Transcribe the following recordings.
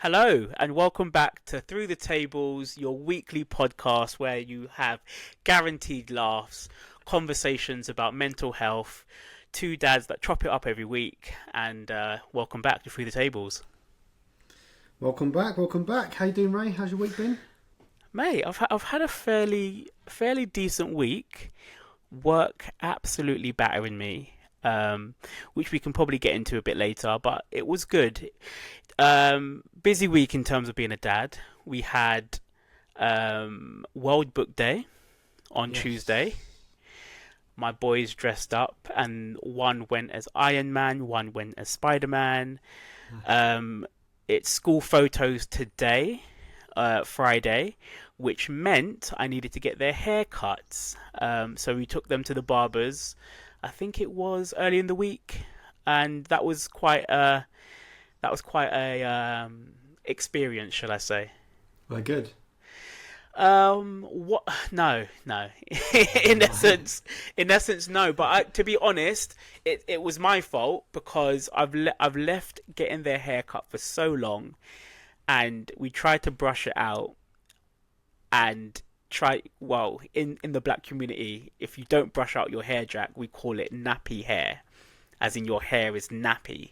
Hello, and welcome back to Through the Tables, your weekly podcast where you have guaranteed laughs, conversations about mental health, two dads that chop it up every week, and welcome back to Through the Tables. Welcome back. How you doing, Ray? How's your week been? Mate, I've had a fairly decent week. Work absolutely battering me, which we can probably get into a bit later, but it was good. Busy week in terms of being a dad. We had World Book Day on Tuesday. My boys dressed up, and one went as Iron Man, one went as Spider-Man. It's school photos today, Friday, which meant I needed to get their haircuts. So we took them to the barbers. I think it was early in the week, and that was quite a experience, shall I say? Well, good. What? No. in essence, no. But to be honest, it was my fault because I've left getting their haircut for so long, and we tried to brush it out, and in the black community, if you don't brush out your hair, Jack, we call it nappy hair, as in your hair is nappy.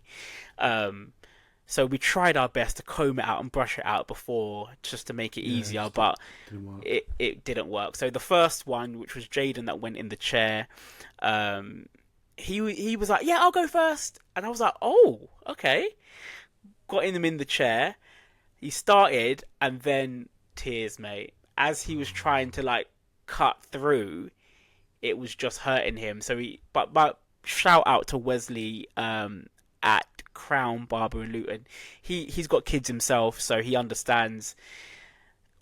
So we tried our best to comb it out and brush it out before, just to make it easier, but it didn't work. So the first one, which was Jaden that went in the chair, he was like, "Yeah, I'll go first," and I was like, "Oh, okay." Got him in the chair. He started, and then tears, mate. As he was trying to cut through, it was just hurting him. So but shout out to Wesley at Crown Barber in Luton. He's got kids himself, so he understands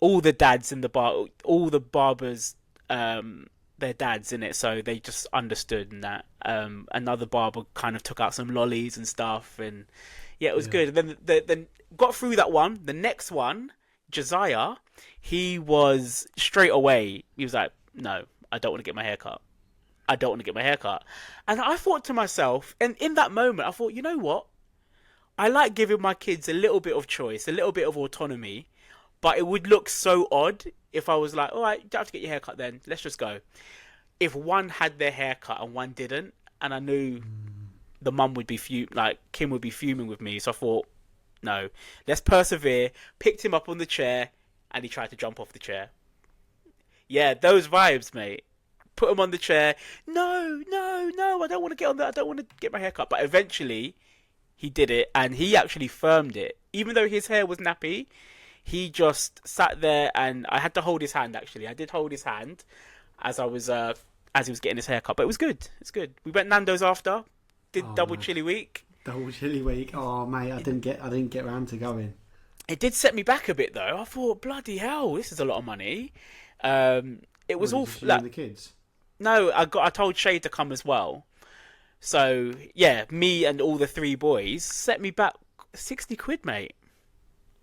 all the dads in the bar, all the barbers, their dads in it, so they just understood. And that another barber kind of took out some lollies and stuff, and it was good. And then got through that one. The next one, Josiah, he was straight away. He was like, "No, I don't want to get my hair cut. I don't want to get my hair cut." And I thought to myself, and in that moment, I thought, you know what? I like giving my kids a little bit of choice, a little bit of autonomy, but it would look so odd if I was like, "All right, you don't have to get your hair cut then. Let's just go." If one had their hair cut and one didn't, and I knew the mum would be Kim would be fuming with me, so I thought, no, let's persevere. Picked him up on the chair, and he tried to jump off the chair. Yeah, those vibes, mate. Put him on the chair. No, I don't want to get on that. I don't want to get my hair cut. But eventually, he did it, and he actually firmed it. Even though his hair was nappy, he just sat there, and I had to hold his hand. Actually, I did hold his hand as he was getting his hair cut. But it was good. It's good. We went Nando's after. Did double chili week. Double chili week. Oh, mate, I didn't get around to going. It did set me back a bit though. I thought, bloody hell, this is a lot of money. It was all the kids. No, I told Shay to come as well. So yeah, me and all the three boys set me back 60 quid, mate.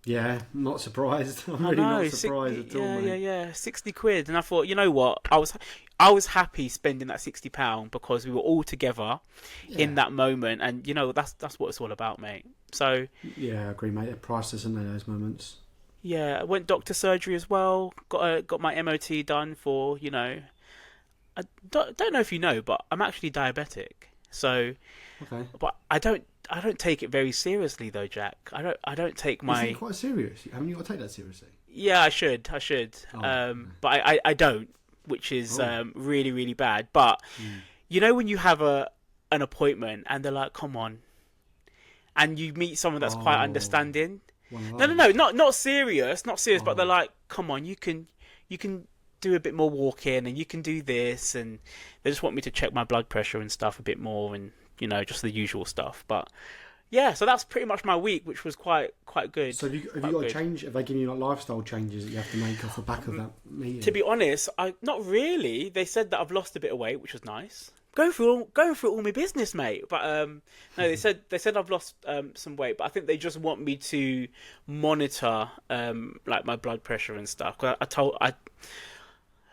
Yeah, not surprised. I'm really not surprised at all, mate. Yeah, 60 quid. And I thought, you know what? I was happy spending that £60 because we were all together in that moment, and that's what it's all about, mate. So yeah, I agree, mate. They're priceless, aren't they, those moments? Yeah, I went doctor surgery as well. Got my MOT done for, I don't know if you know, but I'm actually diabetic. So, okay. But I don't take it very seriously though, Jack. I don't take my. Isn't it quite serious? Haven't you got to take that seriously? Yeah, I should. But I don't, which is really, really bad. But when you have an appointment and they're like, "Come on," and you meet someone that's quite understanding. No, not serious, but they're like, "Come on, you can do a bit more walking, and you can do this," and they just want me to check my blood pressure and stuff a bit more, and just the usual stuff. But yeah, so that's pretty much my week, which was quite good. So have you got to change? Have they given you lifestyle changes that you have to make off the back of that meeting? To be honest, not really. They said that I've lost a bit of weight, which was nice. Going through all my business, mate. But no, they said I've lost some weight, but I think they just want me to monitor my blood pressure and stuff. 'Cause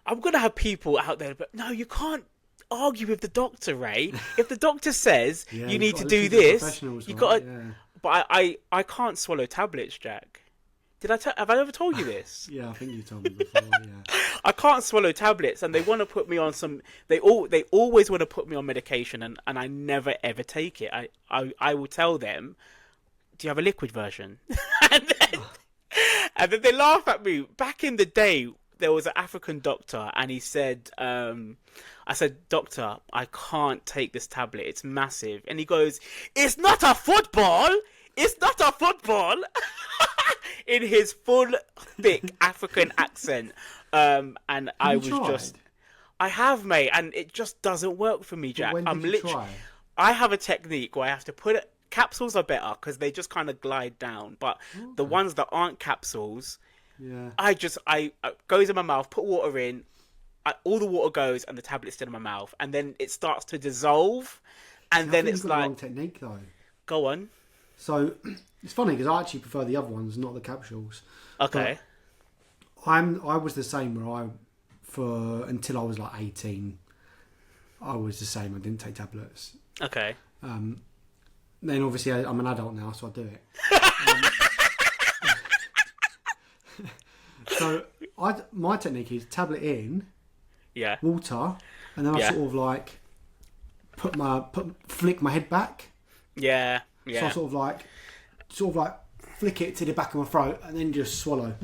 I'm gonna have people out there, but no, you can't argue with the doctor, Ray. If the doctor says you need to do this, you got to. but I can't swallow tablets, Jack. Have I ever told you this? Yeah, I think you told me before. Yeah. I can't swallow tablets, and they want to put me on some. They always want to put me on medication, and I never ever take it. I will tell them, do you have a liquid version? and then and then they laugh at me. Back in the day, there was an African doctor, and he said, I said, doctor, I can't take this tablet. It's massive. And he goes, it's not a football. It's not a football. In his full, thick African accent. And I was tried? just... I have, mate, and it just doesn't work for me, Jack. But when did you try? I have a technique where I have to put it... Capsules are better because they just kind of glide down. But the ones that aren't capsules, I goes in my mouth, put water in, all the water goes and the tablet's still in my mouth. And then it starts to dissolve. And then it's like... wrong technique, though. Go on. So, it's funny because I actually prefer the other ones, not the capsules. Okay. But I was the same until I was like 18. I was the same. I didn't take tablets. Okay. Then obviously I'm an adult now, so I do it. So my technique is tablet in, water, and then I sort of like flick my head back. Yeah. So I sort of like flick it to the back of my throat and then just swallow.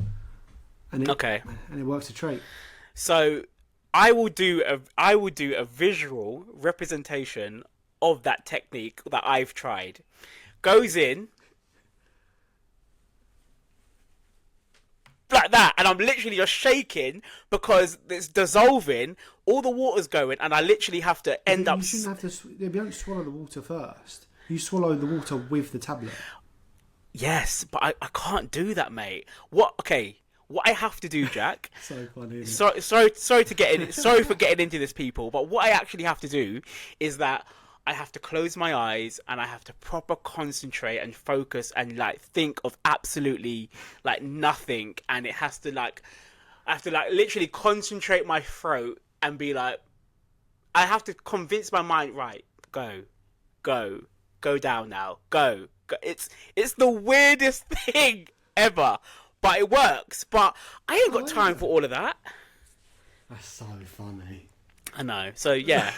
And it works a treat. So I will do a visual representation of that technique that I've tried. Goes in like that, and I'm literally just shaking because it's dissolving, all the water's going, and I literally have to end up... You shouldn't have to... You don't swallow the water first. You swallow the water with the tablet. Yes, but I can't do that, mate. What I have to do, Jack... So funny, sorry for getting into this, people, but what I actually have to do is that I have to close my eyes and I have to proper concentrate and focus and like think of absolutely like nothing, and it has to like... I have to like literally concentrate my throat and be like... I have to convince my mind, right, go down now, go. It's the weirdest thing ever, but it works. But I ain't got time for all of that. That's so funny. I know. So yeah,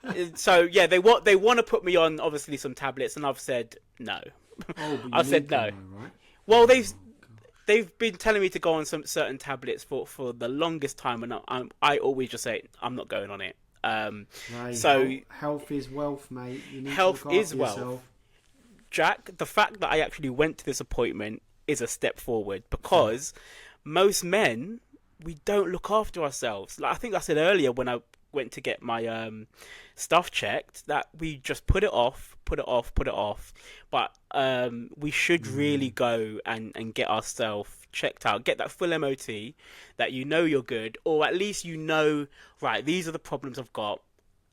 they want to put me on obviously some tablets, and I've said no. I've said no. Right? Well, they've been telling me to go on some certain tablets for the longest time, and I always just say I'm not going on it. So health is wealth, mate. You need health to look is after wealth. yourself. Jack, the fact that I actually went to this appointment is a step forward, because most men, we don't look after ourselves. Like I think I said earlier when I went to get my stuff checked, that we just put it off. But we should really go and get ourselves checked out, get that full MOT, that you know you're good, or at least you know, right, these are the problems I've got.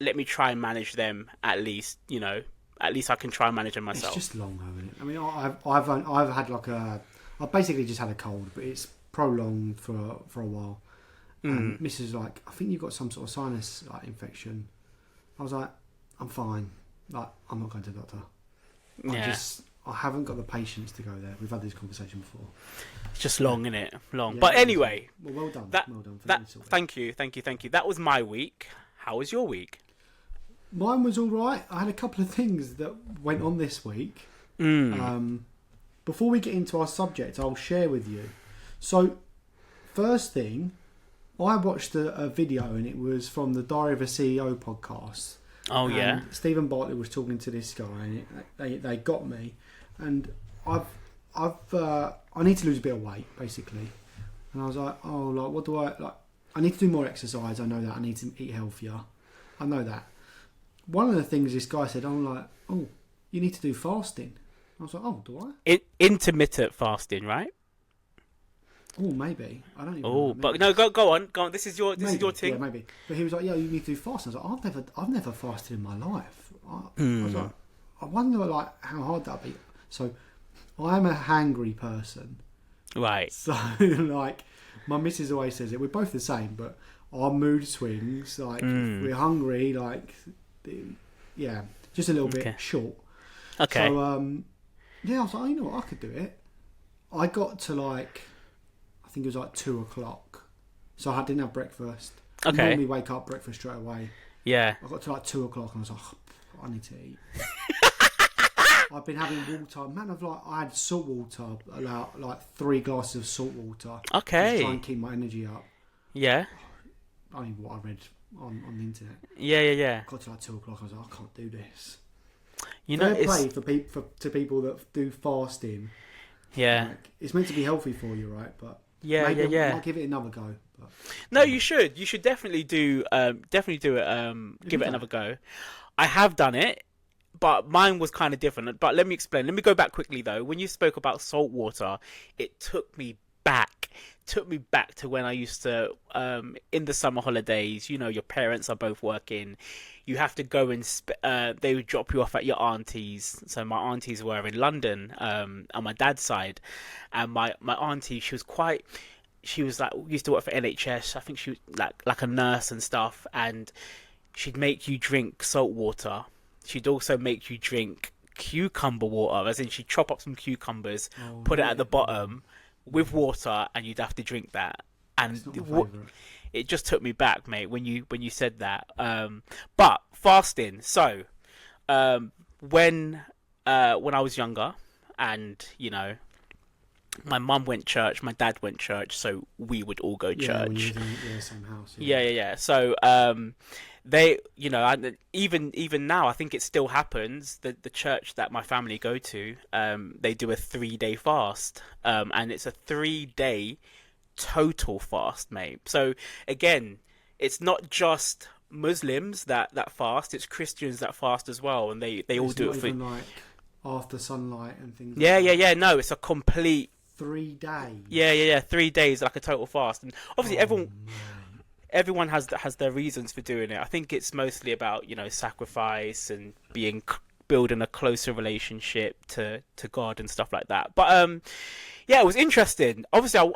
Let me try and manage them at least, you know. At least I can try and manage them myself. It's just long, though, isn't it? I mean, I've had like I've basically just had a cold, but it's prolonged for a while. And Mrs. was like, I think you've got some sort of sinus like infection. I was like, I'm fine. Like, I'm not going to the doctor. Yeah. I haven't got the patience to go there. We've had this conversation before. It's just long, isn't it? Long. Yeah, but anyway. Well done. Well done. Thank you. That was my week. How was your week? Mine was all right. I had a couple of things that went on this week. Before we get into our subject, I'll share with you. So, first thing, I watched a video, and it was from the Diary of a CEO podcast. Oh, yeah. Stephen Bartlett was talking to this guy, and they got me. And I need to lose a bit of weight, basically. And I was like, oh, like, what do I... like? I need to do more exercise. I know that. I need to eat healthier. I know that. One of the things this guy said, I'm like, oh, you need to do fasting. I was like, oh, do I? Intermittent fasting, right? Oh, maybe. I don't even know. Oh, but no, go on. This is your thing. Yeah, maybe. But he was like, yeah, you need to do fasting. I was like, I've never fasted in my life. I was like, I wonder like how hard that'd be. So, I'm a hangry person. Right. So, like, my missus always says it. We're both the same, but our mood swings. Like, if we're hungry, like, yeah, just a little bit short. Okay. So, Yeah, I was like, oh, you know what, I could do it. I got to like, I think it was like 2 o'clock. So I didn't have breakfast. I Okay. normally wake up breakfast straight away. Yeah. I got to like 2 o'clock and I was like, oh, I need to eat. I've been having water. Man, I had salt water, like 3 glasses of salt water. Okay. To try and keep my energy up. Yeah. Only what I read on the internet. Yeah. I got to like 2 o'clock. I was like, I can't do this. You know, Fair play to people that do fasting. Yeah. Like, it's meant to be healthy for you, right? But Yeah. maybe I might give it another go. But, No, you should. You should definitely do it. Give it another go. I have done it, but mine was kind of different. But let me explain. Let me go back quickly though. When you spoke about salt water, it took me back. To when I used to in the summer holidays. You know, your parents are both working. You have to go and they would drop you off at your auntie's. So my aunties were in London on my dad's side, and my auntie, she was like, used to work for NHS. I think she was like a nurse and stuff, and she'd make you drink salt water. She'd also make you drink cucumber water, as in she'd chop up some cucumbers, put it at the bottom with water, and you'd have to drink that. And it just took me back, mate, when you said that. But fasting. So when I was younger, and you know, my mum went church, my dad went church, so we would all go church. When you was in the same house. Yeah. So they, you know, even now, I think it still happens. The church that my family go to, they do a 3-day fast, and it's a 3-day total fast, mate. So again, it's not just Muslims that fast; it's Christians that fast as well, and they all do it for like after sunlight and things. Yeah. No, it's a complete 3 days. Yeah. 3 days, like a total fast, and obviously everyone has their reasons for doing it. I think it's mostly about, you know, sacrifice and building a closer relationship to God and stuff like that. But yeah, it was interesting. Obviously,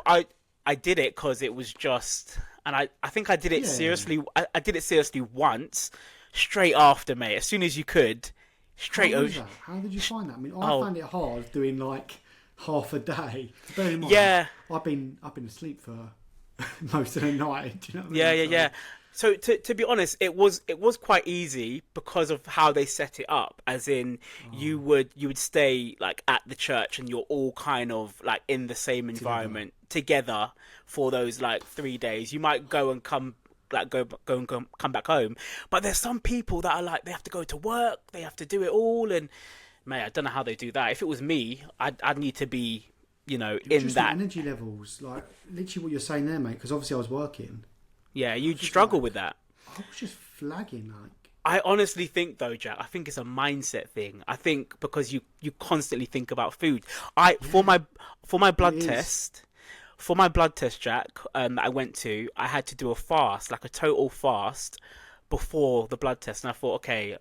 I did it because it was just, and I think I did it seriously. I did it seriously once, straight after, mate. As soon as you could, straight over. How did you find that? I mean, I found it hard doing like half a day. Bear in mind, Yeah. I've been asleep for most of the night. Do you know what I mean? Yeah. So to be honest, it was quite easy because of how they set it up. As in, you would stay like at the church, and you're all kind of like in the same environment together for those like 3 days. You might go and come. Like go and come back home, but there's some people that are like, they have to go to work, they have to do it all, and mate, I don't know how they do that. If it was me, I'd need to be, you know, in just that the energy levels, like literally what you're saying there, mate. Because obviously I was working. Yeah, you'd struggle with that. I was just flagging, like. I honestly think though, Jack, I think it's a mindset thing. I think because you constantly think about food. For my blood test. For my blood test, Jack, that I went to, I had to do a fast, like a total fast, before the blood test. And I thought, okay,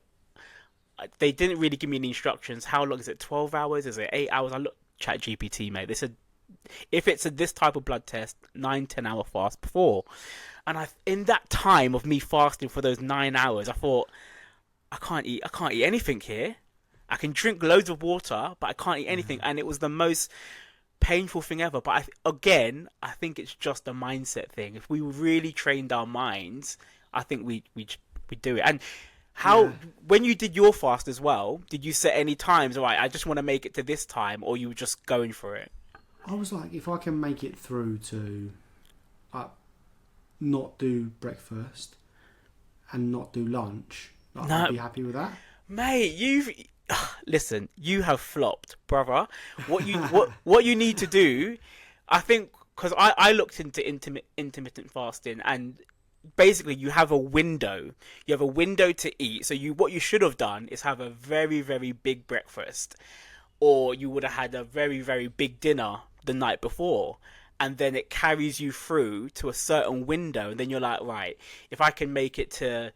they didn't really give me any instructions. How long is it? 12 hours? Is it 8 hours? I looked Chat GPT, mate. They said if it's this type of blood test, 9-10 hour fast before. And in that time of me fasting for those 9 hours, I thought, I can't eat anything here. I can drink loads of water, but I can't eat anything. And it was the most painful thing ever. But I think it's just a mindset thing. If we really trained our minds, I think we do it. And when you did your fast as well, did you set any times? All right, I just want to make it to this time, or you were just going for it? I was like, if I can make it through to not do breakfast and not do lunch, I'd be happy with that. Mate, listen, you have flopped, brother. What you need to do, I think, because I looked into intermittent fasting, and basically you have a window. You have a window to eat. So what you should have done is have a very, very big breakfast, or you would have had a very, very big dinner the night before, and then it carries you through to a certain window, and then you're like, right, if I can make it to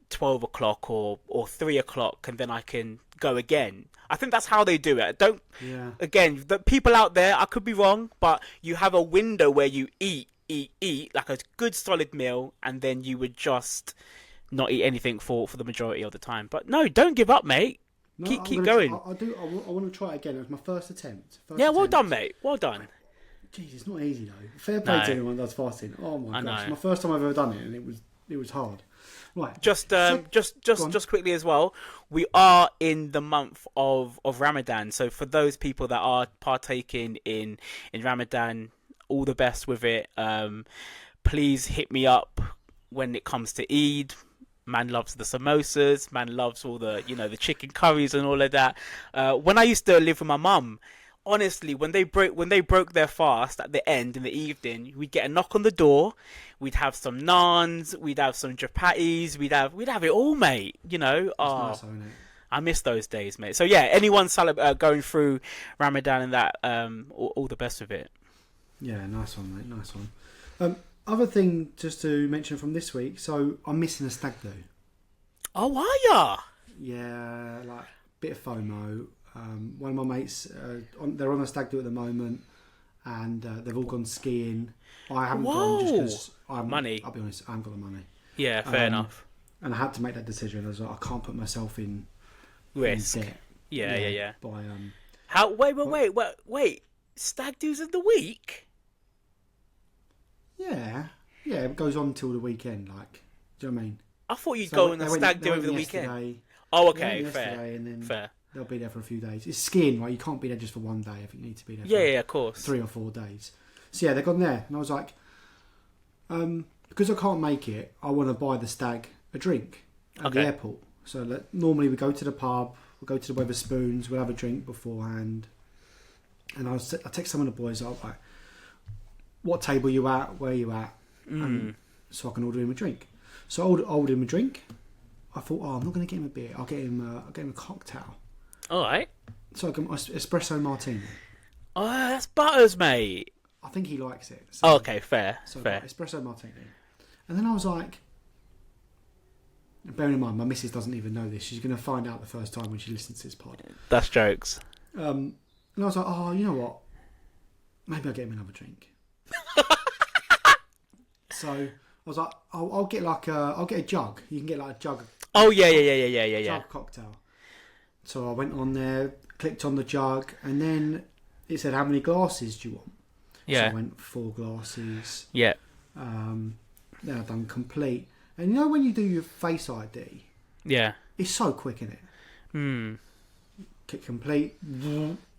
12 o'clock or 3 o'clock, and then I can go again. I think that's how they do it. Again, the people out there, I could be wrong, but you have a window where you eat like a good solid meal, and then you would just not eat anything for the majority of the time. But no, don't give up, mate. No, Keep going. I want to try it again. It was my first attempt. Yeah, well done, mate. Well done. Jeez, it's not easy though. Fair play No. to anyone that does fasting. Oh my I gosh, know. it's my first time I've ever done it, and it was hard. Right. Just Go on. just quickly as well. We are in the month of Ramadan, so for those people that are partaking in Ramadan, all the best with it. Please hit me up when it comes to Eid. Man loves the samosas. Man loves all the the chicken curries and all of that. When I used to live with my mum, honestly, when they broke their fast at the end in the evening, we'd get a knock on the door. We'd have some naans. We'd have some chapatis. We'd have it all, mate. It's nice, isn't it? I miss those days, mate. So yeah, anyone going through Ramadan and that, all the best with it. Yeah, nice one, mate. Nice one. Other thing just to mention from this week. So I'm missing a stag do. Oh, are ya? Yeah, like bit of FOMO. One of my mates, they're on a stag do at the moment, and they've all gone skiing. I haven't gone just because money. I'll be honest, I haven't got the money. Yeah, fair enough. And I had to make that decision. I was like, I can't put myself in Risk. debt. Yeah. By How? Wait. Stag do's of the week. yeah, it goes on till the weekend. Like, do you know what I mean? I thought you'd So go on a they went- stag they do went over the yesterday. weekend. Oh, They okay, went fair. yesterday, and then Fair. they'll be there for a few days. It's skiing, right? You can't be there just for one day. I think you need to be there. For Yeah, of course. 3 or 4 days. So yeah, they've gone there, and I was like, because I can't make it, I want to buy the stag a drink at the Okay. airport. So normally we go to the pub, we'll go to the Wetherspoons, we'll have a drink beforehand, and I text some of the boys up like, what table you at, where you at, so I can order him a drink. So I ordered him a drink. I thought, I'm not going to get him a beer. I'll get him a cocktail. All right. So I got an espresso martini. Oh, that's butters, mate. I think he likes it. So, Oh, okay, fair. so Fair. espresso martini. And then I was like, bearing in mind, my missus doesn't even know this. She's going to find out the first time when she listens to this pod. That's jokes. And I was like, you know what? Maybe I'll get him another drink. So I was like, I'll get a jug. You can get like a jug. Oh yeah. Jug cocktail. So I went on there, clicked on the jug, and then it said, how many glasses do you want? Yeah. So I went 4 glasses. Yeah. Then I've done complete. And you know when you do your Face ID, Yeah. it's so quick, isn't it? Click complete,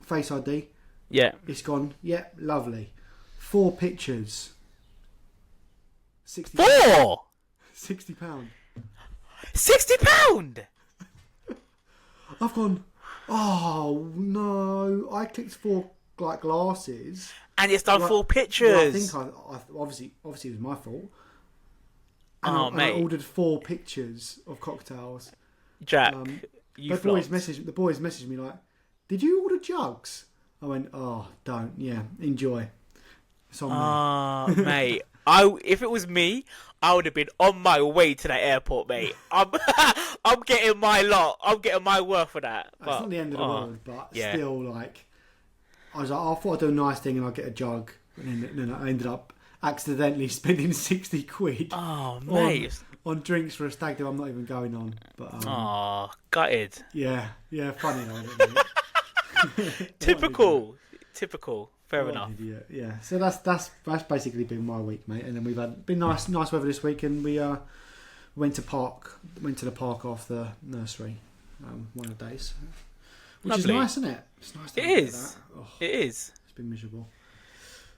Face ID, Yeah. it's gone. Yep, lovely. 4 pictures. 60 4. £60. £60. I've gone, oh no, I clicked 4 glasses. And it's done 4 pictures. Well, I think I obviously it was my fault. And Oh, I mate. ordered 4 pictures of cocktails. Jack, you The boys flopped. messaged me like, did you order jugs? I went, oh, don't. Yeah, enjoy. It's on me. Mate, if it was me, I would have been on my way to that airport, mate. I'm getting my lot. I'm getting my worth for that. It's not the end of the world, but yeah. still, like, I was like, I thought I'd do a nice thing and I'd get a jug. And then I ended up accidentally spending 60 quid Oh, mate. on drinks for a stag do I'm not even going on. But Gutted. yeah, funny though, isn't it? Typical. Fair What an enough. idiot. Yeah. So that's basically been my week, mate. And then we've been nice weather this week, and we went to the park after nursery one of the days, which Lovely. is nice, isn't it? It's nice. It is. It is. It's been miserable.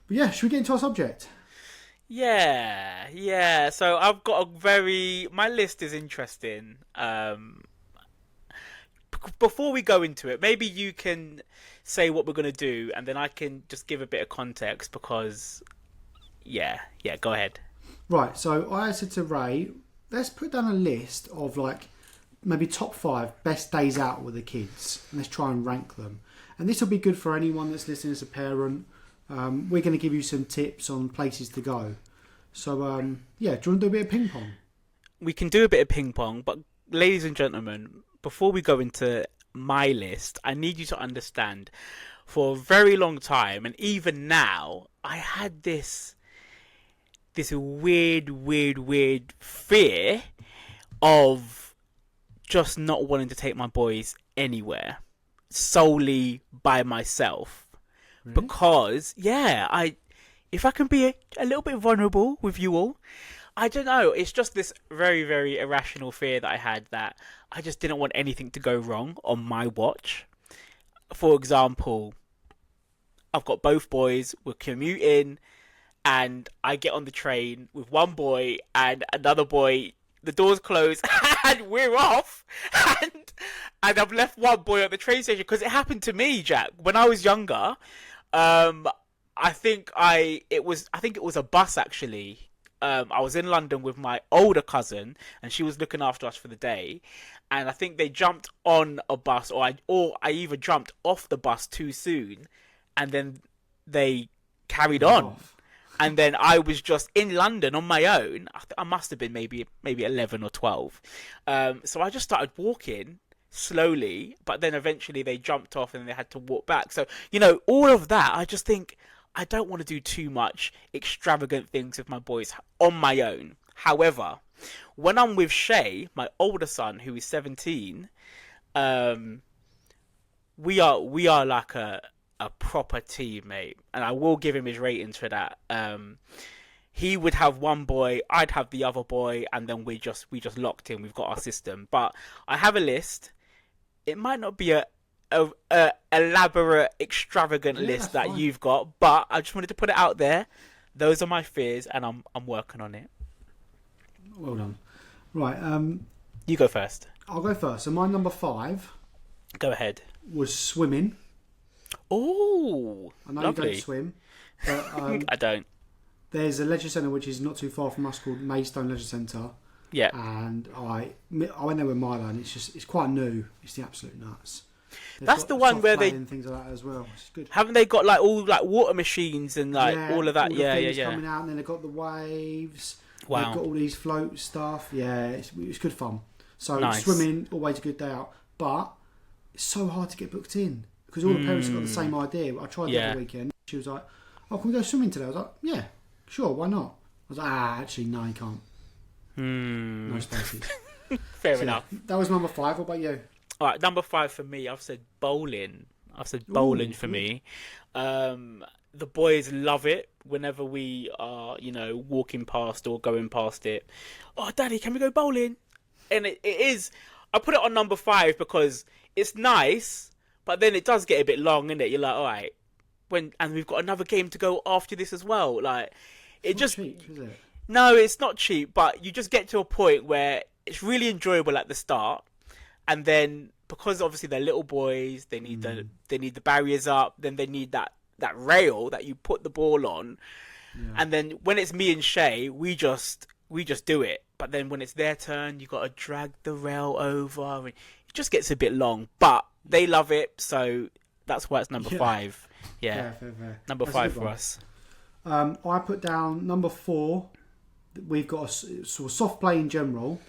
But yeah, should we get into our subject? Yeah. So I've got my list is interesting. Before we go into it, maybe you can say what we're going to do, and then I can just give a bit of context because, yeah, go ahead. Right. So I said to Ray, let's put down a list of like maybe top 5 best days out with the kids, and let's try and rank them. And this will be good for anyone that's listening as a parent. We're going to give you some tips on places to go. So, yeah, do you want to do a bit of ping pong? We can do a bit of ping pong, but ladies and gentlemen, before we go into my list, I need you to understand, for a very long time, and even now, I had this weird fear of just not wanting to take my boys anywhere solely by myself. Really? Because, yeah, if I can be a little bit vulnerable with you all, I don't know. It's just this very, very irrational fear that I had that I just didn't want anything to go wrong on my watch. For example, I've got both boys, we're commuting, and I get on the train with one boy and another boy. The doors close and we're off, and I've left one boy at the train station because it happened to me, Jack, when I was younger. I think it was a bus actually. I was in London with my older cousin, and she was looking after us for the day. And I think they jumped on a bus, or I either jumped off the bus too soon, and then they carried on. And then I was just in London on my own. I must have been maybe 11 or 12. So I just started walking slowly, but then eventually they jumped off and they had to walk back. So, all of that, I just think I don't want to do too much extravagant things with my boys on my own. However, when I'm with Shay, my older son, who is 17, we are like a proper team, mate, and I will give him his ratings for that. He would have one boy, I'd have the other boy, and then we just locked in. We've got our system. But I have a list. It might not be a elaborate, extravagant list that fine. You've got, but I just wanted to put it out there. Those are my fears, and I'm working on it. Well done. Right, you go first. I'll go first. So my number 5. Go ahead. Was swimming. Oh, I know lovely. You don't swim, but I don't. There's a leisure centre which is not too far from us called Maidstone Leisure Centre. Yeah. And I went there with Milo, and it's quite new. It's the absolute nuts. That's the one where they and things like that as well. It's good. Haven't they got like all like water machines and like all of that? All yeah, coming out, and then they've got the waves. Wow. They've got all these float stuff. Yeah, it's good fun. So nice. Swimming, always a good day out, but it's so hard to get booked in because all the parents have got the same idea. I tried the other weekend. She was like, "Oh, can we go swimming today?" I was like, "Yeah, sure, why not?" I was like, actually, no, you can't. No spaces. Fair enough. That was number 5. What about you? All right, number 5 for me, I've said bowling. For me. The boys love it whenever we are, walking past or going past it. Oh, Daddy, can we go bowling? And it is. I put it on number 5 because it's nice, but then it does get a bit long, innit? You're like, all right, and we've got another game to go after this as well. Like, it's not cheap, is it? No, it's not cheap, but you just get to a point where it's really enjoyable at the start, and then because obviously they're little boys, they need the barriers up, then they need that rail that you put the ball on, and then when it's me and Shay, we just do it. But then when it's their turn, you got to drag the rail over, and it just gets a bit long. But they love it, so that's why it's number 5. Yeah, fair. Number that's 5 for us. I put down number 4. We've got a sort of soft play in general,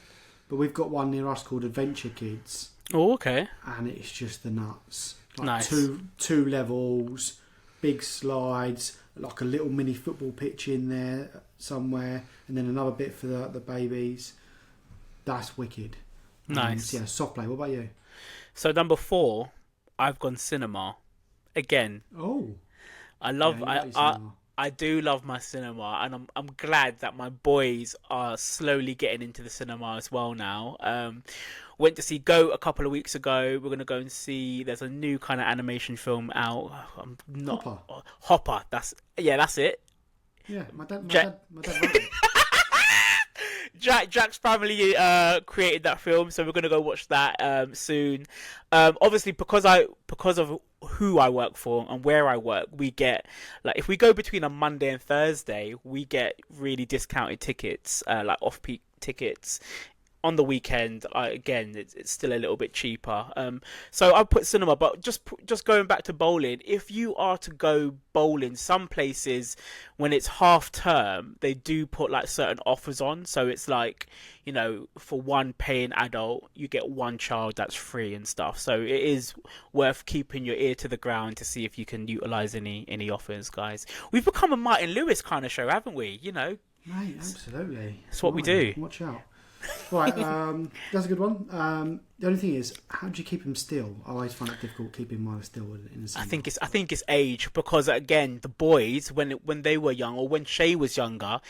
but we've got one near us called Adventure Kids. Oh, okay. And it's just the nuts. Like nice. Two levels, big slides, like a little mini football pitch in there somewhere, and then another bit for the babies. That's wicked. Nice. Yeah, soft play. What about you? So number 4, I've gone cinema. Again. Oh. I love. I do love my cinema, and I'm glad that my boys are slowly getting into the cinema as well now. Went to see Go a couple of weeks ago. We're gonna go and see. There's a new kind of animation film out. I'm not Hopper. That's it. Yeah, my dad wrote it. Jack's family created that film, so we're gonna go watch that soon. Obviously, because of who I work for and where I work, we get like if we go between a Monday and Thursday, we get really discounted tickets, like off-peak tickets. On the weekend, again, it's still a little bit cheaper. So I put cinema, but just going back to bowling, if you are to go bowling, some places when it's half term, they do put like certain offers on. So it's like, for one paying adult, you get one child that's free and stuff. So it is worth keeping your ear to the ground to see if you can utilize any offers, guys. We've become a Martin Lewis kind of show, haven't we? Mate, absolutely. It's what we do. Watch out. Right, that's a good one. The only thing is, how do you keep them still? I always find it difficult keeping mine still in the summer. I think it's age because again the boys when they were young or when Shay was younger,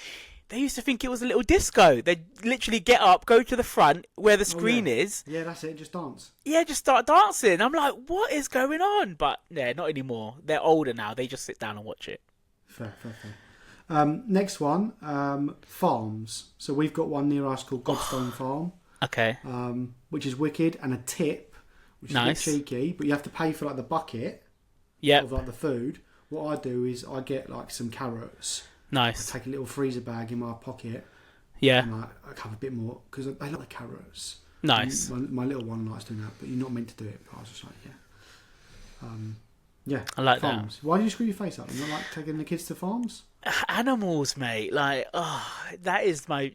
they used to think it was a little disco. They'd literally get up, go to the front where the screen is. Yeah, that's it. Just dance. Yeah, just start dancing. I'm like, what is going on? But yeah, not anymore. They're older now. They just sit down and watch it. Fair. Next one, farms. So we've got one near us called Godstone Farm. Okay. Which is wicked, and a tip, which is Nice. a bit cheeky, but you have to pay for like the bucket Yeah. of like the food. What I do is I get like some carrots. Nice. I take a little freezer bag in my pocket. Yeah. And I have a bit more because they like the carrots. Nice. My little one likes doing that, but you're not meant to do it. But I was just like, yeah. I like farms. Why do you screw your face up? You not like taking the kids to farms? Animals, mate. Like, oh, that is my.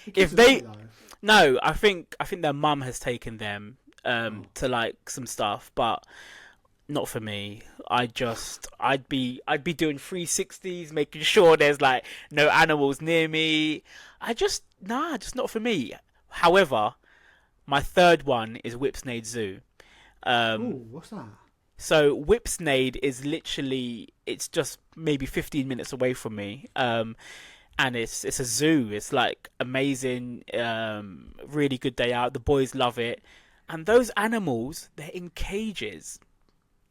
The If kids are they great, though. no, I think their mum has taken them to like some stuff, but not for me. I'd be doing 360s, making sure there's like no animals near me. Just not for me. However, my third one is Whipsnade Zoo. Ooh, what's that? So Whipsnade is literally it's just maybe 15 minutes away from me. And it's a zoo. It's like amazing, really good day out. The boys love it, and those animals they're in cages.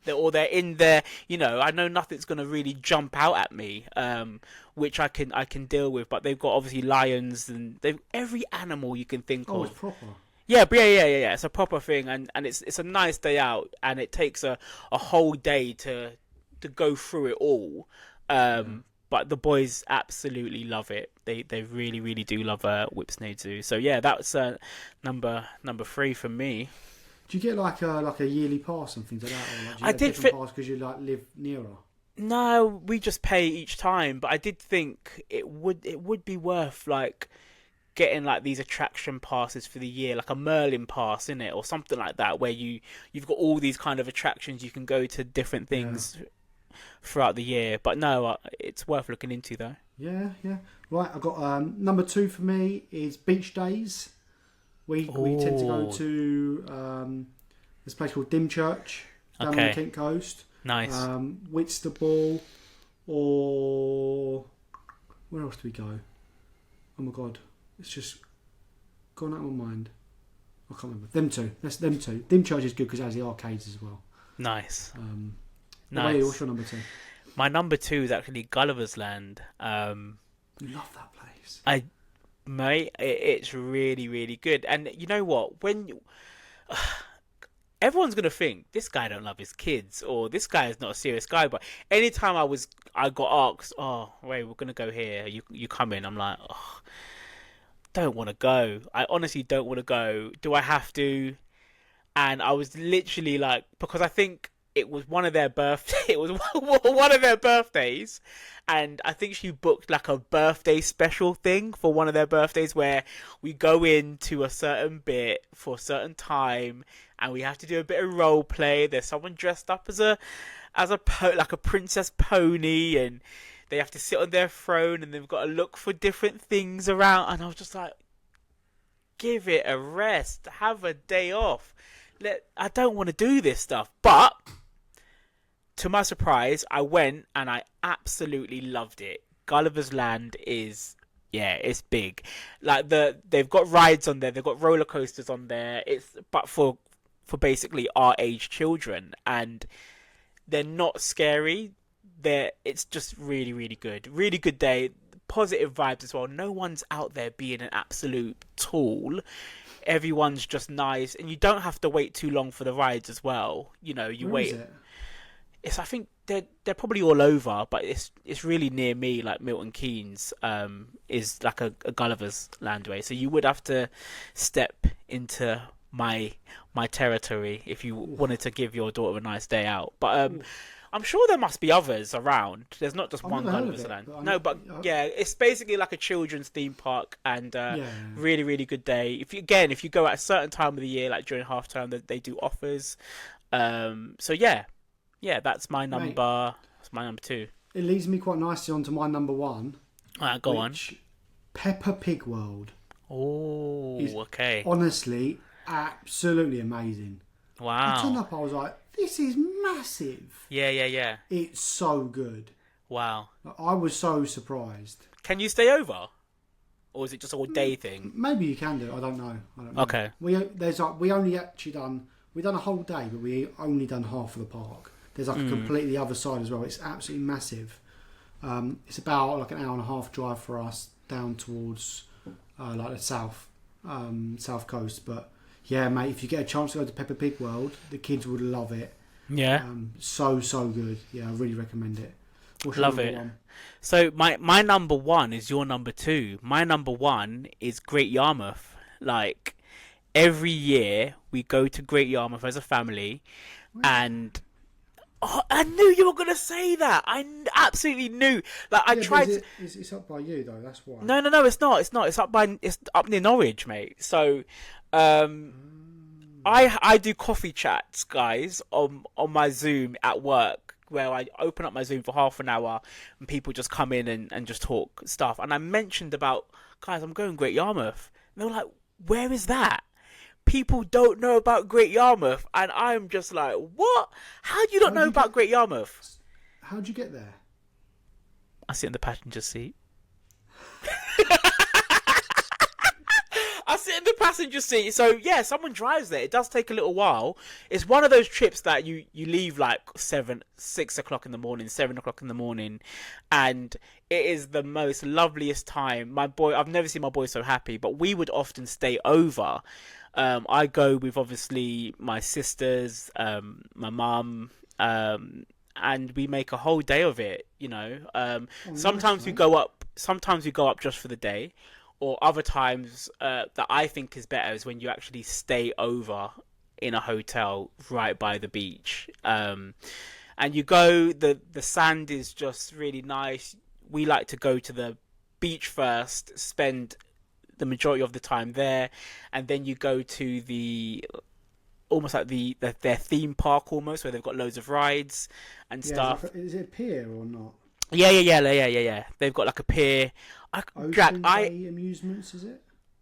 They're in there. You know, I know nothing's gonna really jump out at me, which I can deal with. But they've got obviously lions and they've every animal you can think Oh, of. it's proper. Yeah, but yeah. It's a proper thing, and it's a nice day out, and it takes a whole day to go through it all. But the boys absolutely love it. They really do love Whipsnade Zoo. So yeah, that's number 3 for me. Do you get like a yearly pass and things like that, or like, do you I get a did different pass because you like live nearer? No, we just pay each time, but I did think it would be worth like getting like these attraction passes for the year, like a Merlin pass in it or something like that, where you've got all these kind of attractions you can go to different things throughout the year. But no, it's worth looking into though. Yeah. Right, I've got number 2 for me is beach days. We tend to go to this place called Dymchurch down on the Kent coast. Nice. Whitstable, or where else do we go? Oh my god, it's just gone out of my mind. I can't remember. Them two. That's them two. Dymchurch is good because it has the arcades as well. Nice. Nice. What's your number 2? My number 2 is actually Gulliver's Land. You love that place. It's really good. And you know what? Everyone's gonna think this guy don't love his kids or this guy is not a serious guy. But anytime I got asked, oh, Ray, we're gonna go here. You come in. I'm like, oh, don't want to go. I honestly don't want to go. Do I have to? And I was literally like, because I think it was one of their it was one of their birthdays, and I think she booked like a birthday special thing for one of their birthdays where we go into a certain bit for a certain time and we have to do a bit of role play. There's someone dressed up as like a princess pony, and they have to sit on their throne and they've got to look for different things around. And I was just like, give it a rest, have a day off. I don't want to do this stuff. But to my surprise, I went and I absolutely loved it. Gulliver's Land is, it's big. Like they've got rides on there, they've got roller coasters on there. But for basically our age children, and they're not scary. It's just really good. Really good day. Positive vibes as well. No one's out there being an absolute tool. Everyone's just nice, and you don't have to wait too long for the rides as well. You know, you Where wait. is it? I think they're probably all over, but it's really near me. Like Milton Keynes is like a Gulliver's Land way, so you would have to step into my territory if you wanted to give your daughter a nice day out. But I'm sure there must be others around. There's not just one Gulliver's Land. But it's basically like a children's theme park, and really good day. If you go at a certain time of the year, like during half term, they do offers. So that's my number. Mate, that's my number 2. It leads me quite nicely onto my number 1. Go on. Peppa Pig World. Oh, It's okay. honestly absolutely amazing. I turned Wow. up, I was like, this is massive. Yeah, yeah, yeah. It's so good. Wow. Like, I was so surprised. Can you stay over? Or is it just a all day thing? Maybe you can do. I don't know. I don't know. Okay. We only actually done a whole day, but we only done half of the park. There's like a completely other side as well. It's absolutely massive. It's about like an hour and a half drive for us down towards like the south coast. But yeah, mate, if you get a chance to go to Peppa Pig World, the kids would love it. Yeah. So good. Yeah, I really recommend it. What's your Love number it. one? So my number one is your number two. My number one is Great Yarmouth. Like every year we go to Great Yarmouth as a family, and I knew you were gonna say that. Absolutely knew. Like I Yeah, tried. but it's up by you though. That's why. No, it's not. It's not. It's up near Norwich, mate. So, I do coffee chats, guys, on my Zoom at work, where I open up my Zoom for half an hour and people just come in and just talk stuff. And I mentioned about, guys, I'm going Great Yarmouth. And they were like, where is that? People don't know about Great Yarmouth, and I'm just like, what? How do you not know about Great Yarmouth? How'd you get there? I sit in the passenger seat. I sit in the passenger seat. So yeah, someone drives there. It does take a little while. It's one of those trips that you leave like 6 o'clock in the morning, 7 o'clock in the morning, and it is the most loveliest time. My boy, I've never seen my boy so happy. But we would often stay over. I go with obviously my sisters, my mum, and we make a whole day of it. You know, sometimes nice, we mate. go up. Sometimes we go up just for the day. Or other times that I think is better is when you actually stay over in a hotel right by the beach. And you go, the sand is just really nice. We like to go to the beach first, spend the majority of the time there, and then you go to the almost like their theme park almost, where they've got loads of rides and stuff. Is it a pier or not? Yeah. They've got like a pier. Jack, Ocean Bay Amusements, is it?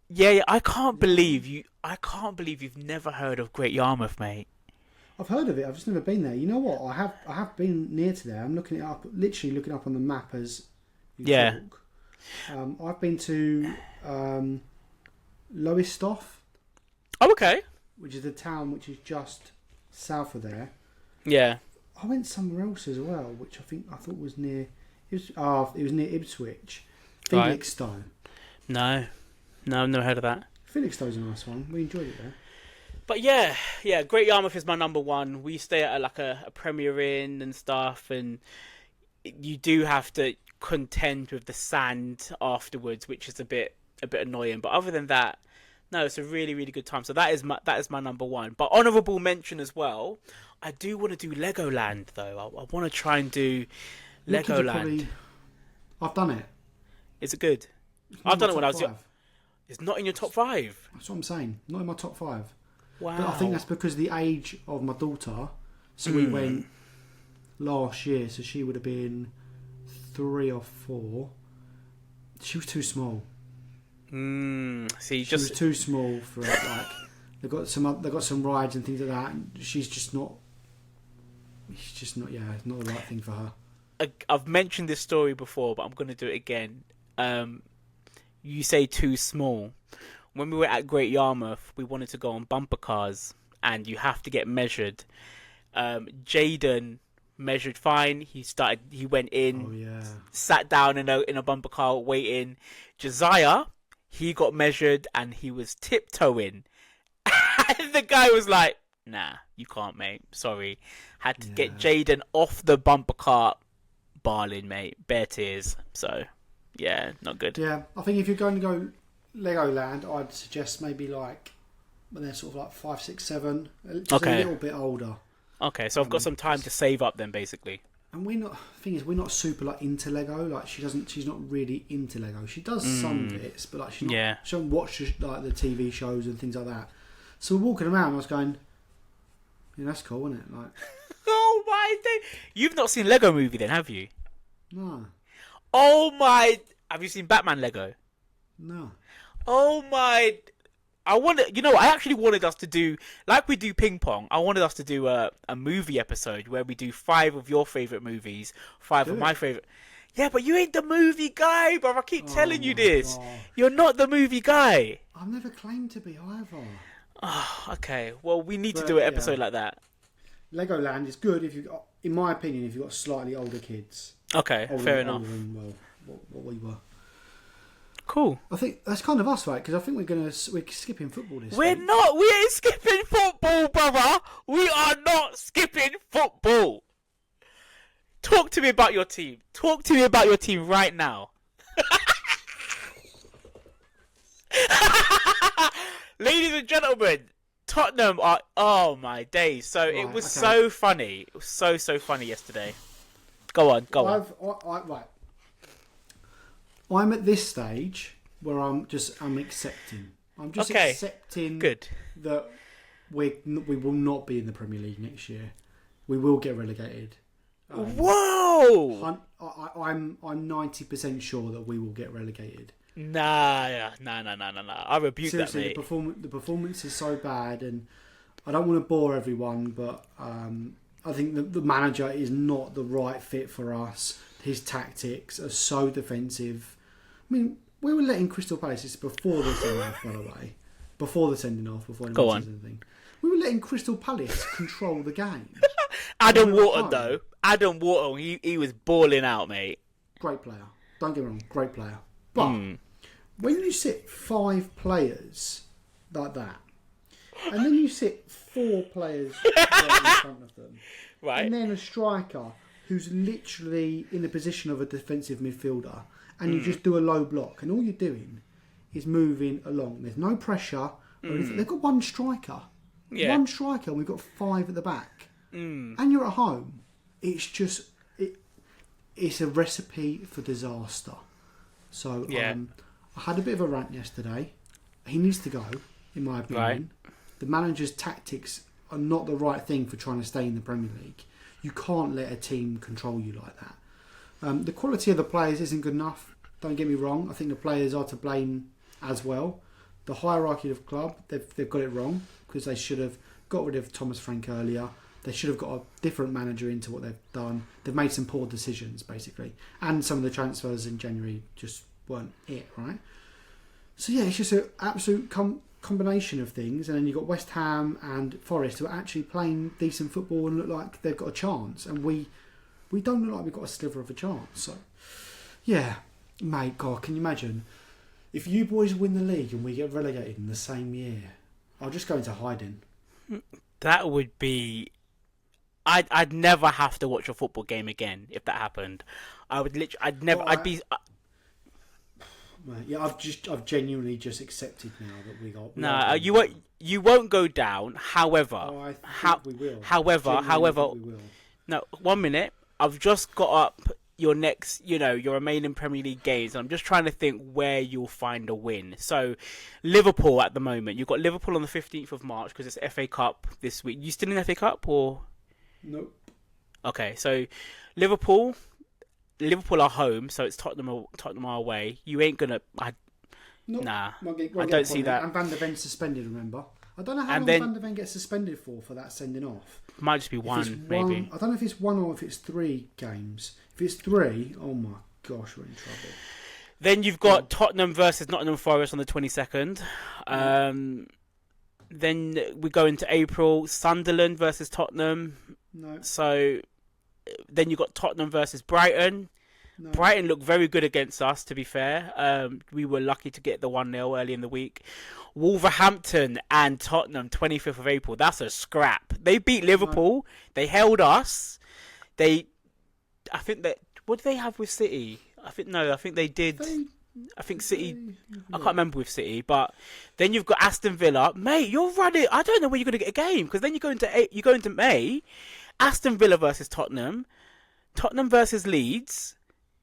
Yeah, I can't believe you. I can't believe you've never heard of Great Yarmouth, mate. I've heard of it. I've just never been there. You know what? I have been near to there. I'm looking it up, literally looking up on the map as you talk. I've been to Lowestoft, Oh, okay. which is the town which is just south of there. Yeah. I went somewhere else as well, which I thought was near. It was near Ipswich. Right. Felixstowe. No, I've never heard of that. Felixstowe's a nice one. We enjoyed it there. But yeah, Great Yarmouth is my number one. We stay at like a Premier Inn and stuff, and you do have to contend with the sand afterwards, which is a bit annoying. But other than that, no, it's a really, really good time. So that is my number one. But honourable mention as well. I do want to do Legoland though. I want to try and do Legoland. I've done it. Is it good? I've done it when I was young. It's not in your top five. That's what I'm saying. Not in my top five. Wow. But I think that's because of the age of my daughter. So we went last year, so she would have been 3 or 4. She was too small. See, She was too small for it. Like they've got some rides and things like that, and she's just not. Yeah, it's not the right thing for her. I've mentioned this story before, but I'm going to do it again. You say too small. When we were at Great Yarmouth, we wanted to go on bumper cars, and you have to get measured. Jaden measured fine. He went in, Oh yeah. sat down in a bumper car waiting. Josiah, he got measured and he was tiptoeing. And the guy was like, "Nah, you can't, mate. Sorry." Had to get Jaden off the bumper car, bawling, mate, bare tears. So, yeah, not good. Yeah, I think if you're going to go Legoland, I'd suggest maybe like when they're sort of like 5, 6, 7, just a little bit older. Okay, so I've got some time to save up then, basically. And the thing is, we're not super like into Lego. Like she's not really into Lego. She does some bits, but like she doesn't watch like the TV shows and things like that. So we're walking around, I was going, yeah, that's cool, isn't it? Like, Oh my day! You've not seen Lego Movie then, have you? no. Oh my! Have you seen Batman Lego? No. Oh my! I actually wanted us to do, like we do ping pong. I wanted us to do a movie episode where we do 5 of your favorite movies, 5 Do of it. my favorite. Yeah, but you ain't the movie guy, bro. I keep Oh telling you my this. god. You're not the movie guy. I've never claimed to be either. Oh, okay. Well, we need to But, do an yeah. episode like that. Legoland is good if you've got, in my opinion, if you've got slightly older kids. Okay, fair enough. Older than, well, what we were. Cool. I think that's kind of us, right? Because I think we're skipping football this We're week. not. We ain't skipping football, brother. We are not skipping football. Talk to me about your team. Talk to me about your team right now. Ladies and gentlemen, Tottenham are. Oh my days! So it was so funny. It was so funny yesterday. Go on. Right. I'm at this stage where I'm accepting. I'm just accepting Good. that we will not be in the Premier League next year. We will get relegated. Whoa! I'm 90% sure that we will get relegated. Nah. I rebuke Seriously, that, mate. the performance is so bad, and I don't want to bore everyone, but I think the manager is not the right fit for us. His tactics are so defensive. I mean, we were letting Crystal Palace, it's before the sending off, by the way. Before the sending off, before anyone says anything. We were letting Crystal Palace control the game. Adam Wharton, though. Adam Wharton, he was balling out, mate. Great player. Don't get me wrong, great player. But when you sit 5 players like that, and then you sit 4 players right in front of them, Right. and then a striker who's literally in the position of a defensive midfielder, and you just do a low block, and all you're doing is moving along. There's no pressure. Or anything. They've got one striker. Yeah. One striker, and we've got 5 at the back. And you're at home. It's just... It's a recipe for disaster. So Yeah. I had a bit of a rant yesterday. He needs to go, in my opinion. Right. The manager's tactics are not the right thing for trying to stay in the Premier League. You can't let a team control you like that. The quality of the players isn't good enough. Don't get me wrong. I think the players are to blame as well. The hierarchy of the club, they've got it wrong, because they should have got rid of Thomas Frank earlier. They should have got a different manager into what they've done. They've made some poor decisions, basically. And some of the transfers in January just weren't it, right? So yeah, it's just an absolute combination of things. And then you've got West Ham and Forest who are actually playing decent football and look like they've got a chance. And we don't look like we've got a sliver of a chance. So yeah, mate, God, can you imagine? If you boys win the league and we get relegated in the same year, I'll just go into hiding. That would be... I'd never have to watch a football game again if that happened. I'd be... Right, yeah, I've genuinely just accepted now that we got. No, you won't go down. However, I think we will. However, Genuinely think we will. no. 1 minute. I've just got up your next, your remaining Premier League games. And I'm just trying to think where you'll find a win. So, Liverpool at the moment. You've got Liverpool on the 15th of March because it's FA Cup this week. You still in FA Cup or? Nope. Okay, so Liverpool are home, so it's Tottenham are away. You ain't gonna. Nope. Nah, Won't get I don't see that. And Van der Ven's suspended. Remember, I don't know how long Van der Ven gets suspended for that sending off. Might just be one, maybe. I don't know if it's 1 or if it's 3 games. If it's 3, oh my gosh, we're in trouble. Then you've got Tottenham versus Nottingham Forest on the 22nd. Then we go into April. Sunderland versus Tottenham. No. So then you've got Tottenham versus Brighton. No. Brighton looked very good against us, to be fair. We were lucky to get the 1-0 early in the week. Wolverhampton and Tottenham, 25th of April. That's a scrap. They beat Liverpool. No. They held us. I think that... What did they have with City? I think they did... I think City... I can't remember with City, but then you've got Aston Villa. Mate, you're running... I don't know where you're going to get a game, because then you go into May... Aston Villa versus Tottenham versus Leeds,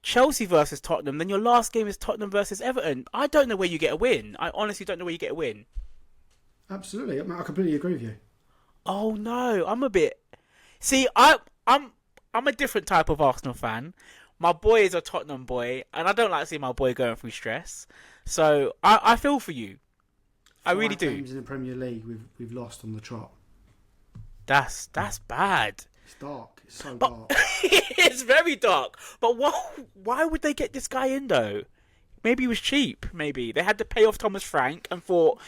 Chelsea versus Tottenham, then your last game is Tottenham versus Everton. I don't know where you get a win. I honestly don't know where you get a win. Absolutely, I completely agree with you. Oh no, I'm a bit... See, I'm a different type of Arsenal fan. my boy is a Tottenham boy, and I don't like seeing my boy going through stress. So I feel for you. I really do. 5 games in the Premier League we've lost on the trot. That's bad. It's dark. It's so But dark. it's very dark. But why would they get this guy in though? Maybe he was cheap. Maybe they had to pay off Thomas Frank and thought,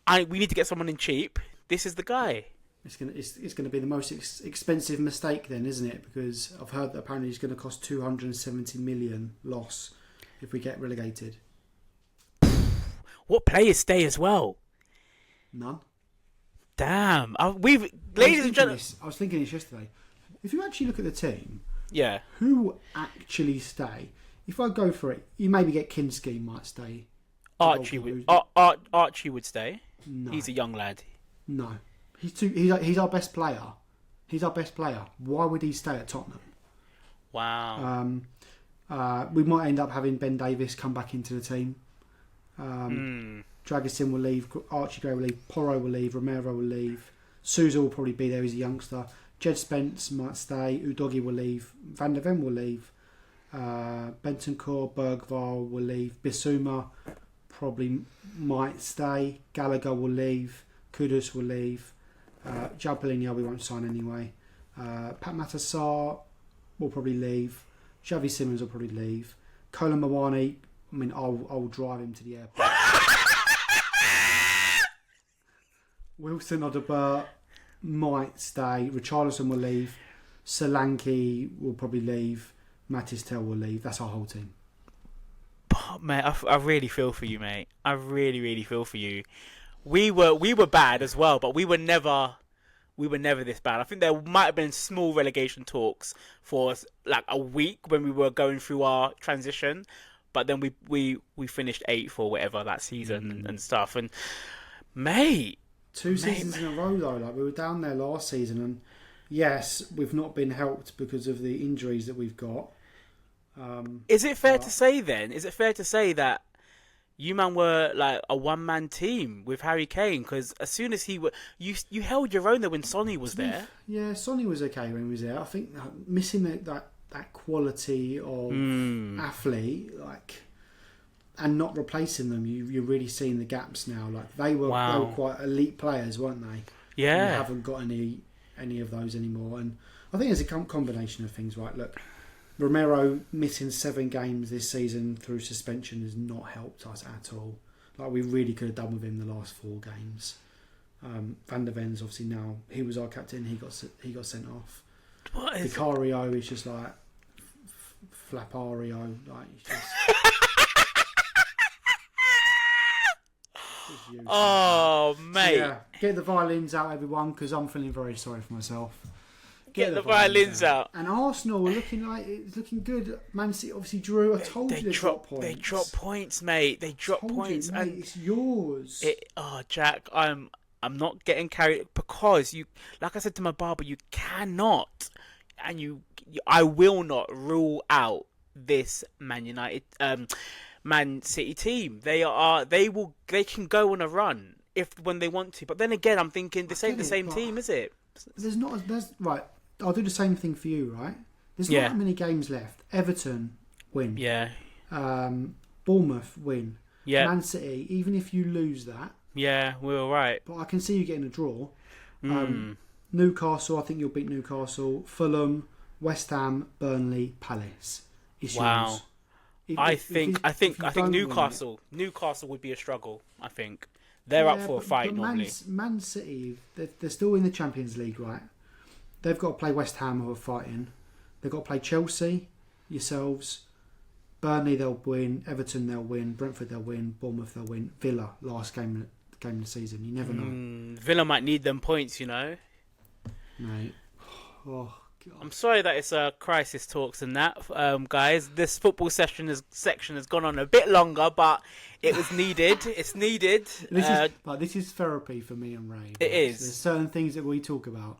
we need to get someone in cheap. This is the guy. It's gonna be the most expensive mistake then, isn't it? Because I've heard that apparently it's going to cost 270 million loss if we get relegated. What players stay as well? None. Damn. Ladies and gentlemen. I was thinking this yesterday. If you actually look at the team, Yeah. who will actually stay? If I go for it, you maybe get Kinski might stay. Archie would. Archie would stay. No. He's a young lad. No. He's our best player. He's our best player. Why would he stay at Tottenham? Wow. We might end up having Ben Davies come back into the team. Dragusin will leave. Archie Gray will leave. Porro will leave. Romero will leave. Sousa will probably be there. He's a youngster. Jed Spence might stay. Udogi will leave. Van der Ven will leave. Bentancur, Bergvall will leave. Bissouma probably might stay. Gallagher will leave. Kudus will leave. João Palhinha we won't sign anyway. Pat Matassar will probably leave. Xavi Simons will probably leave. Colin Mawani, I mean, I'll drive him to the airport. Wilson Odobert might stay. Richarlison will leave. Solanke will probably leave. Matistel will leave. That's our whole team. Oh, mate, I really feel for you, mate. I really, really feel for you. We were bad as well, but we were never this bad. I think there might have been small relegation talks for like a week when we were going through our transition, but then we finished 8th or whatever that season and stuff. And mate, 2 seasons in a row though. Like we were down there last season, and yes, we've not been helped because of the injuries that we've got. Is it fair to say then? Is it fair to say that you man were like a one-man team with Harry Kane? Because as soon as you held your own there when Sonny was there. Yeah, Sonny was okay when he was there. I think missing that quality of athlete, like, and not replacing them, you're really seeing the gaps now. Like they were quite elite players, weren't they? Yeah, and we haven't got any of those anymore. And I think there's a combination of things. Right, look. Romero missing 7 games this season through suspension has not helped us at all. Like we really could have done with him the last 4 games. Van der Ven's obviously now he was our captain. He got sent off. Vicario is just like Flapario. Like he's just. Oh mate! So, yeah, get the violins out, everyone, because I'm feeling very sorry for myself. Get the violins out. And Arsenal were looking good. Man City obviously drew. I told you they dropped points. They dropped points, mate. They dropped points, mate, and it's yours. Jack, I'm not getting carried because you, like I said to my barber, you cannot, and I will not rule out this Man City team. They can go on a run when they want to. But then again, I'm thinking this ain't the same team, is it? There's right. I'll do the same thing for you, right? There's not that many games left. Everton win. Yeah. Bournemouth win. Yeah. Man City, even if you lose that. Yeah, we're all right. But I can see you getting a draw. Newcastle, I think you'll beat Newcastle. Fulham, West Ham, Burnley, Palace. It's yours. I think Newcastle would be a struggle. I think they're up for a fight normally. Man City, they're still in the Champions League, right? They've got to play West Ham, who are fighting. They've got to play Chelsea, yourselves. Burnley, they'll win. Everton, they'll win. Brentford, they'll win. Bournemouth, they'll win. Villa, last game of the season. You never know. Villa might need them points, you know. Mate. Oh, God. I'm sorry that it's crisis talks and that, guys. This football section has gone on a bit longer, but it was needed. It's needed. This is therapy for me and Ray. It is. There's certain things that we talk about,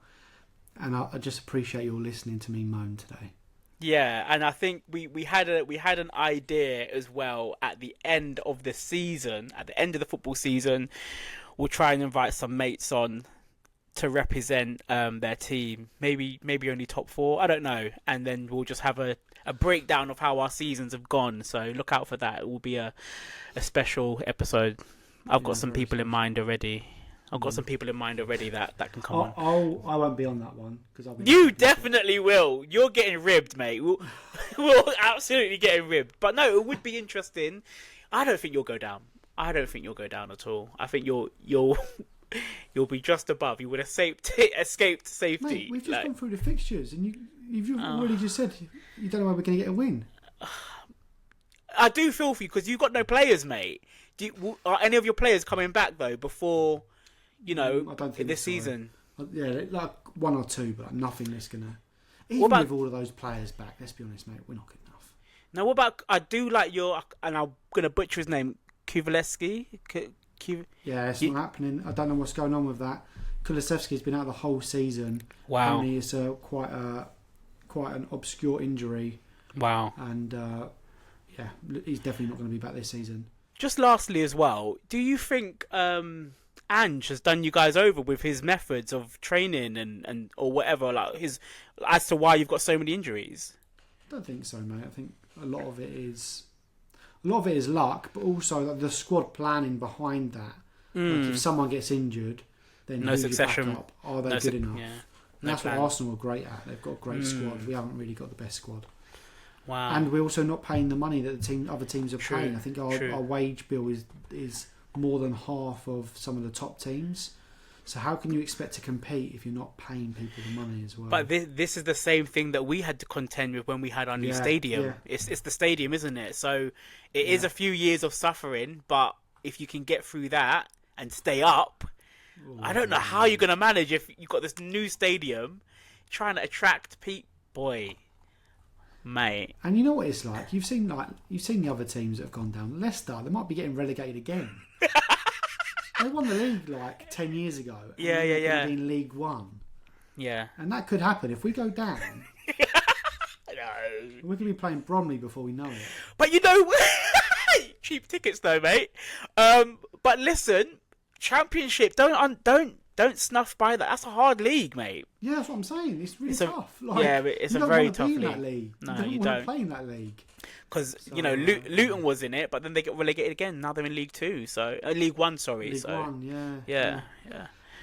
and I just appreciate you all listening to me moan today. Yeah, and I think we had an idea as well at the end of the season, at the end of the football season. We'll try and invite some mates on to represent their team. Maybe only top 4, I don't know. And then we'll just have a a breakdown of how our seasons have gone. So look out for that. It will be a special episode. I've got some people in mind already. That can come on. I won't be on that one because I'll be. You definitely will. You're getting ribbed, mate. We'll absolutely getting ribbed. But no, it would be interesting. I don't think you'll go down. I don't think you'll go down at all. I think you'll be just above. You would have escaped safety. Mate, we've just gone through the fixtures, and you've already just said you don't know where we're going to get a win. I do feel for you because you've got no players, mate. Are any of your players coming back though before? I don't think this season. Yeah, like one or two, but nothing that's gonna. Even with all of those players back, let's be honest, mate, we're not good enough. Now, what about? I do like and I'm gonna butcher his name, Kuvalevsky. Yeah, it's not happening. I don't know what's going on with that. Kulusevski's been out the whole season. Wow. Only it's quite an obscure injury. Wow. And he's definitely not going to be back this season. Just lastly, as well, do you think Ange has done you guys over with his methods of training and or whatever, like as to why you've got so many injuries? I don't think so, mate. I think a lot of it is luck, but also like, the squad planning behind that. Like if someone gets injured, then no succession. Back up? Are they good enough? Yeah. And that's what Arsenal are great at. They've got a great squad. We haven't really got the best squad. Wow. And we're also not paying the money that other teams are paying. I think our wage bill is more than half of some of the top teams. So how can you expect to compete if you're not paying people the money as well? But this is the same thing that we had to contend with when we had our new stadium. Yeah. It's the stadium, isn't it? So it is a few years of suffering, but if you can get through that and stay up, I don't know how you're going to manage if you've got this new stadium trying to attract people. Boy, mate. And you know what it's like? You've seen the other teams that have gone down. Leicester, they might be getting relegated again. They won the league like 10 years ago. Yeah. In League One. Yeah. And that could happen if we go down. No. We're going to be playing Bromley before we know it. But cheap tickets though, mate. But listen, Championship, don't snuff by that. That's a hard league, mate. Yeah, that's what I'm saying. It's really tough. But it's a very tough league. No, you don't want to play in that league. Because Luton was in it, but then they get relegated again. Now they're in League Two, League One. Sorry, League One, yeah.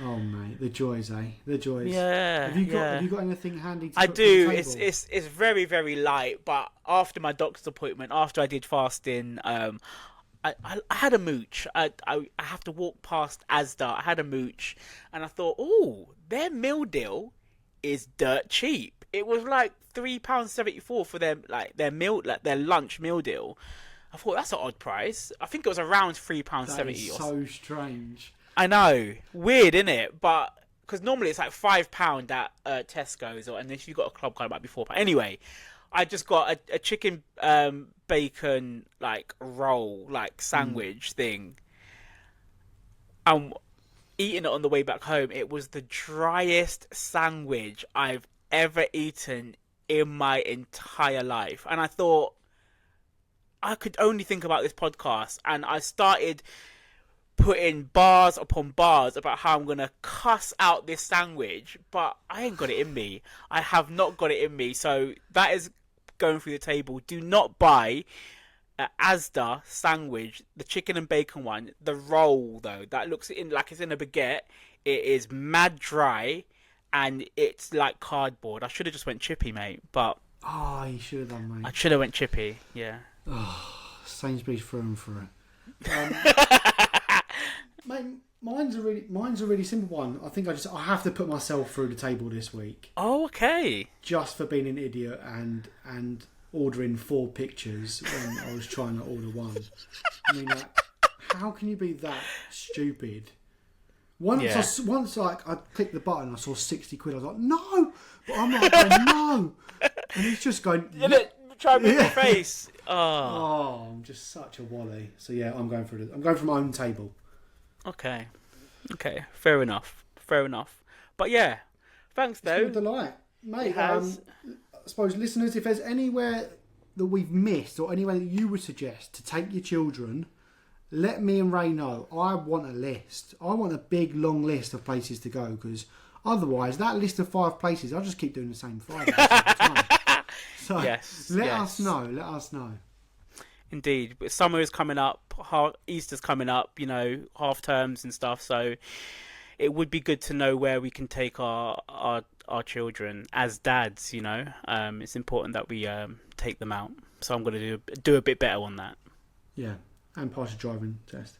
Oh mate, the joys, eh? The joys. Yeah. Have you got anything handy? I do. It's very very light. But after my doctor's appointment, after I did fasting, I had a mooch. I have to walk past Asda. I had a mooch, and I thought, oh, their meal deal is dirt cheap. It was like £3.74 for their lunch meal deal. I thought that's an odd price. I think it was around £3.70. That is so strange. I know, weird, innit? But because normally it's like £5 at Tesco's, and if you've got a club card, it might be £4. Anyway, I just got a chicken bacon roll sandwich thing. I'm eating it on the way back home. It was the driest sandwich I've ever eaten in my entire life, and I thought I could only think about this podcast, and I started putting bars upon bars about how I'm gonna cuss out this sandwich, but I ain't got it in me. I have not got it in me. So that is going through the table. Do not buy an Asda sandwich, the chicken and bacon one. The roll though, that looks like it's in a baguette. It is mad dry, and it's like cardboard. I should have just went chippy, mate. But you should have done, mate. I should have went chippy. Yeah. Sainsbury's through and through. Mate, mine's a really simple one. I think I have to put myself through the table this week. Oh, okay. Just for being an idiot and ordering 4 pictures when I was trying to order one. I mean, how can you be that stupid? Once I clicked the button, I saw 60 quid. I was like, no, but I'm like, no, and he's just going. Try and make your face. Oh, I'm just such a wally. So yeah, I'm going for my own table. Okay, fair enough. But yeah, thanks though. It's been a delight, mate. I suppose listeners, if there's anywhere that we've missed or anywhere that you would suggest to take your children, let me and Ray know. I want a list. I want a big long list of places to go, because otherwise that list of 5 places, I'll just keep doing the same 5 at the same time. So Yes, let yes. us know. Let us know. Indeed, but summer is coming up. Easter's coming up. Half terms and stuff. So it would be good to know where we can take our children as dads. It's important that we take them out. So I'm going to do a bit better on that. Yeah, and pass your driving test.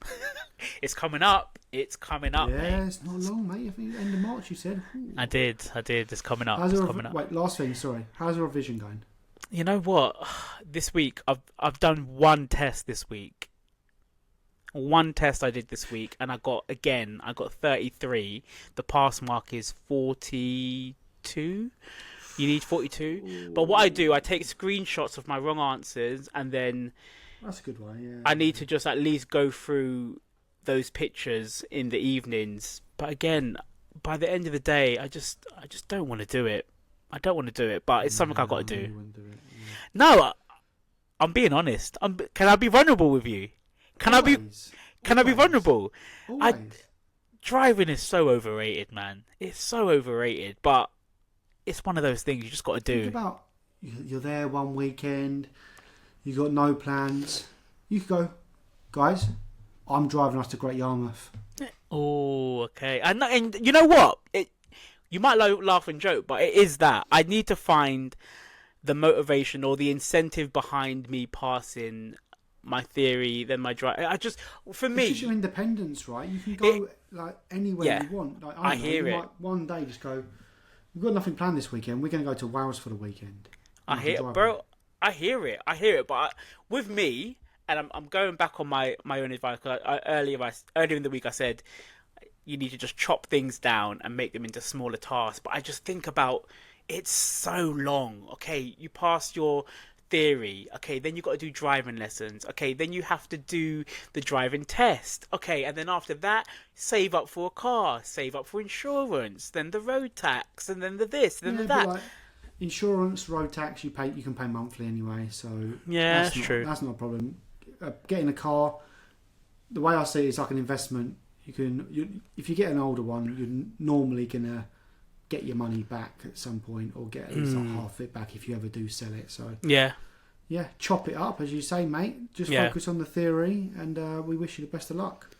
It's coming up. It's coming up, Yeah, mate. it's not long, mate. I think end of March. You said. Ooh. I did. It's coming up. Wait, last thing. Sorry. How's your revision going? You know what? This week I've done one test this week. One test I did this week, and I got 33. The pass mark is 42. You need 42. Ooh. But what I do, I take screenshots of my wrong answers, and then that's a good one. Yeah. I need to just at least go through those pictures in the evenings. But again, by the end of the day, I just don't want to do it. I don't want to do it, but it's something I've got to do. You wouldn't do it, yeah. No, I'm being honest. Can I be vulnerable with you? Can I be vulnerable? Always. Driving is so overrated, man. It's so overrated, but it's one of those things you just got to do. Think about you're there one weekend, you got no plans. You could go, guys, I'm driving us to Great Yarmouth. Oh, okay. And you know what? You might laugh and joke, but it is that. I need to find the motivation or the incentive behind me passing my theory, then my drive. For me, it's just your independence, right? You can go anywhere you want. Like, I hear it. Might one day just go, we've got nothing planned this weekend. We're going to go to Wales for the weekend. I hear it, bro. I hear it. But with me, and I'm going back on my own advice. Cause earlier in the week I said you need to just chop things down and make them into smaller tasks. But I just think about it's so long. Okay, you pass your theory. Okay, then you got to do driving lessons. Okay, then you have to do the driving test. Okay, and then after that, save up for a car, save up for insurance, then the road tax, and then the this, and then the that. Like, insurance, road tax, you can pay monthly anyway. So yeah, that's true. That's not a problem. Getting a car, the way I see it is like an investment. If you get an older one, you're normally gonna get your money back at some point, or get at least like half it back if you ever do sell it. So yeah, chop it up as you say, mate. Just focus on the theory, and we wish you the best of luck.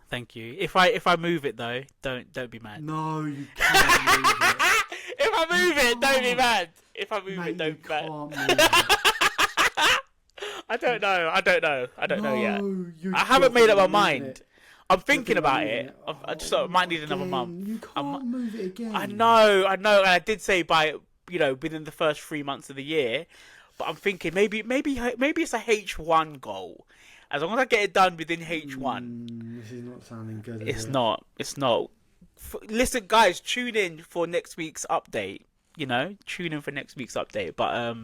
Thank you. If I move it though, don't be mad. No, you can't move it. If I move it, don't be mad. If I move it, don't be mad. I don't know yet. I haven't made up my mind. I'm thinking about it. I just might need another month. You can't move it again. I know. And I did say within the first 3 months of the year, but I'm thinking maybe it's a H1 goal. As long as I get it done within H1. This is not sounding good. It's not. Listen, guys, tune in for next week's update. Tune in for next week's update. But okay.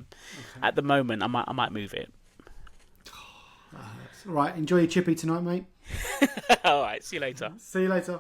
At the moment, I might move it. Right, enjoy your chippy tonight, mate. All right, see you later. See you later.